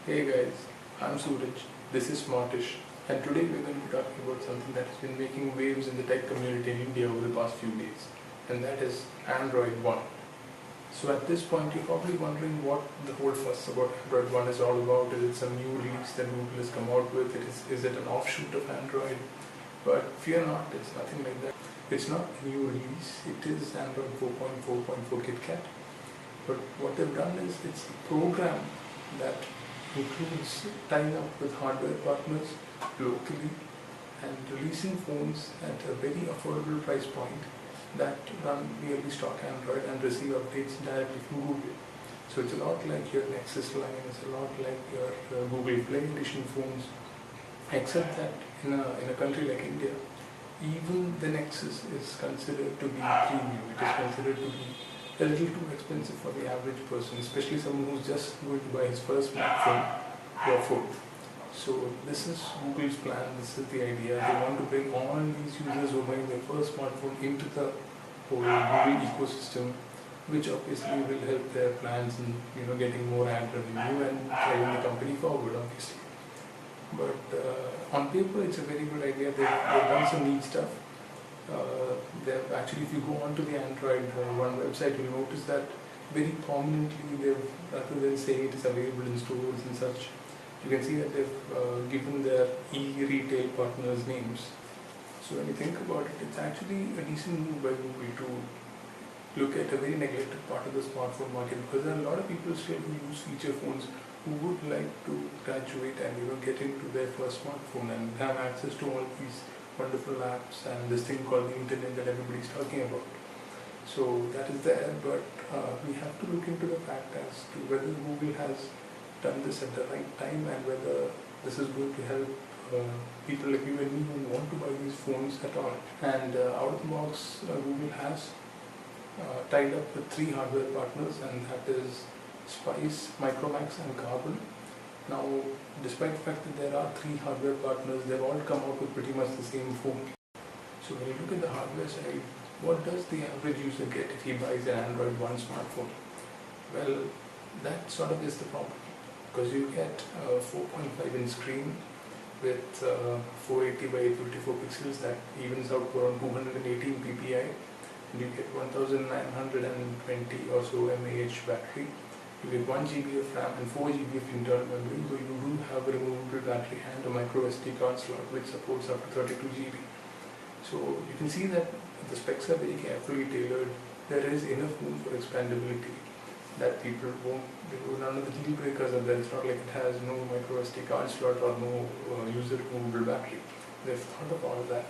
Hey guys, I'm Suraj, this is Smartish, and today we're going to be talking about something that has been making waves in the tech community in India over the past few days, and that is Android One. So at this point you're probably wondering what the whole fuss about Android One is all about. Is it some new release that Google has come out with? Is it an offshoot of Android? But fear not, it's nothing like that. It's not a new release, it is Android 4.4.4 KitKat. But what they've done is it's a program that includes tying up with hardware partners locally and releasing phones at a very affordable price point that run nearly stock Android and receive updates directly from Google. So it's a lot like your Nexus line, it's a lot like your Google Play Edition phones, except that in a country like India, even the Nexus is considered to be premium. It is considered to be a little too expensive for the average person, especially someone who's just going to buy his first smartphone or phone. So this is Google's plan, this is the idea. They want to bring all these users who are buying their first smartphone into the whole Google ecosystem, which obviously will help their plans in getting more ad revenue and driving the company forward, obviously. But on paper, it's a very good idea. They've done some neat stuff. They've actually, if you go onto the Android One website, you'll notice that very prominently they've, rather than saying it is available in stores and such, you can see that they've given their e-retail partners names. So when you think about it, it's actually a decent move by Google to look at a very neglected part of the smartphone market, because there are a lot of people still who use feature phones who would like to graduate and get into their first smartphone and have access to all these wonderful apps and this thing called the internet that everybody's talking about. So that is there, but we have to look into the fact as to whether Google has done this at the right time and whether this is going to help people like you and me who want to buy these phones at all. And out of the box, Google has tied up with 3 hardware partners, and that is Spice, Micromax and Carbon. Now, despite the fact that there are 3 hardware partners, they've all come out with pretty much the same phone. So when you look at the hardware side, what does the average user get if he buys an Android One smartphone? Well, that sort of is the problem, because you get a 4.5-inch screen with 480 by 854 pixels that evens out to around 218 ppi, and you get 1920 or so mAh battery. You get 1 GB of RAM and 4 GB of internal memory, so you do have a removable battery and a micro SD card slot which supports up to 32 GB. So you can see that the specs are very carefully tailored. There is enough room for expandability that people won't, none of the deal breakers are there. It's not like it has no micro SD card slot or no user removable battery. They've thought of all of that.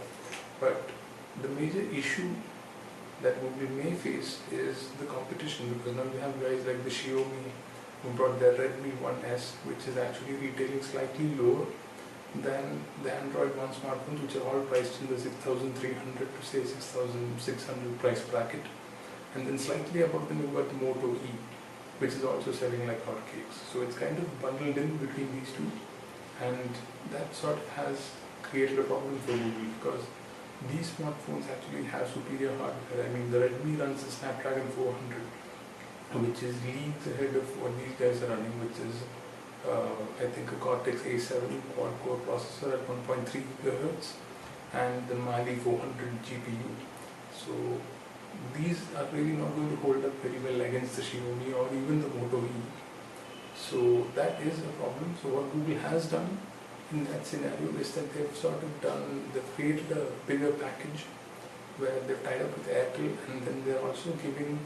But the major issue that Google may face is the competition, because now you have guys like the Xiaomi who brought their Redmi 1S, which is actually retailing slightly lower than the Android One smartphones, which are all priced in the 6,300 to say 6,600 price bracket. And then slightly above them you've got the Moto E, which is also selling like hotcakes. So it's kind of bundled in between these two, and that sort of has created a problem for Google, because these smartphones actually have superior hardware. I mean, the Redmi runs the Snapdragon 400, which is leagues ahead of what these guys are running, which is I think a Cortex A7 quad-core processor at 1.3 GHz and the Mali 400 GPU. So these are really not going to hold up very well against the Xiaomi or even the Moto E. So that is a problem. So what Google has done in that scenario is that they've created a bigger package where they've tied up with Airtel, and then they're also giving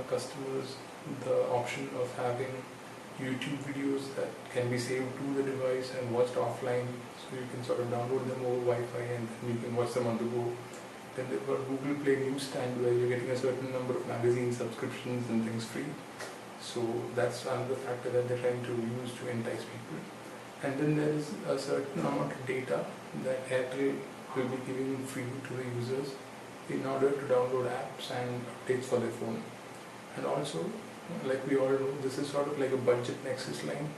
customers the option of having YouTube videos that can be saved to the device and watched offline, so you can sort of download them over Wi-Fi and then you can watch them on the go. Then they've got Google Play Newsstand, where you're getting a certain number of magazine subscriptions and things free. So that's another factor that they're trying to use to entice people. And then there is a certain amount of data that Airtel will be giving free to the users in order to download apps and updates for their phone. And also, like we all know, this is sort of like a budget Nexus line.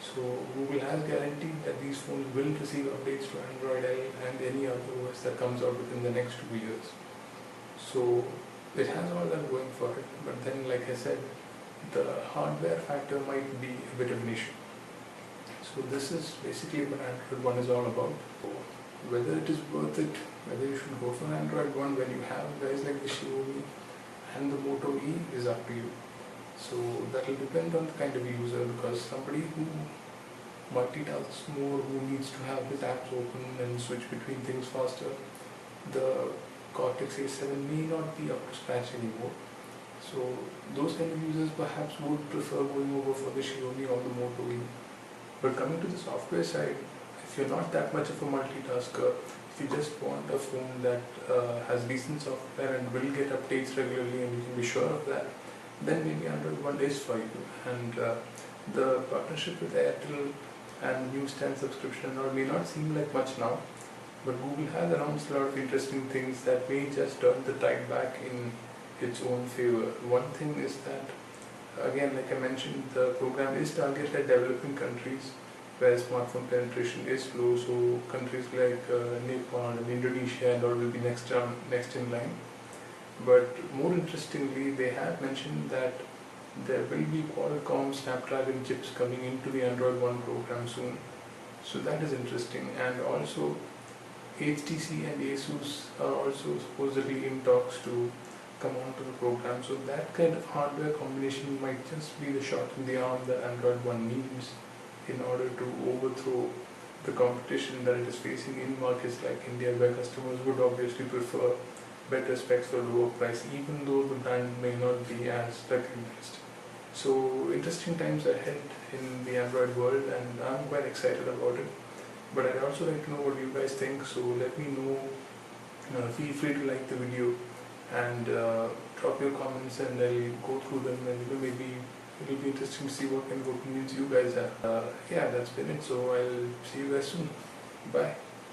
So Google has guaranteed that these phones will receive updates to Android L and any other OS that comes out within the next 2 years. So it has all that going for it. But then, like I said, the hardware factor might be a bit of an issue. So this is basically what Android One is all about. Whether it is worth it, whether you should go for Android One when you have guys like the Xiaomi and the Moto E is up to you. So that will depend on the kind of user, because somebody who multitasks more, who needs to have his apps open and switch between things faster, the Cortex A7 may not be up to scratch anymore. So those kind of users perhaps would prefer going over for the Xiaomi or the Moto E. But coming to the software side, if you're not that much of a multitasker, if you just want a phone that has decent software and will get updates regularly and you can be sure of that, then maybe Android One is for you. And the partnership with Airtel and newsstand subscription and all may not seem like much now, but Google has announced a lot of interesting things that may just turn the tide back in its own favor. One thing is that, again, like I mentioned, the program is targeted at developing countries where smartphone penetration is low, so countries like Nepal and Indonesia and all will be next in line. But more interestingly, they have mentioned that there will be Qualcomm Snapdragon chips coming into the Android One program soon. So that is interesting. And also HTC and Asus are also supposedly in talks to come onto the program. So that kind of hardware combination might just be the shot in the arm that Android One needs in order to overthrow the competition that it is facing in markets like India, where customers would obviously prefer better specs for lower price, even though the brand may not be as recognized. So interesting times ahead in the Android world, and I'm quite excited about it. But I'd also like to know what you guys think, so let me know. Feel free to like the video and drop your comments, and I'll go through them, and maybe it'll be interesting to see what kind of opinions you guys have. Yeah, that's been it. So I'll see you guys soon. Bye.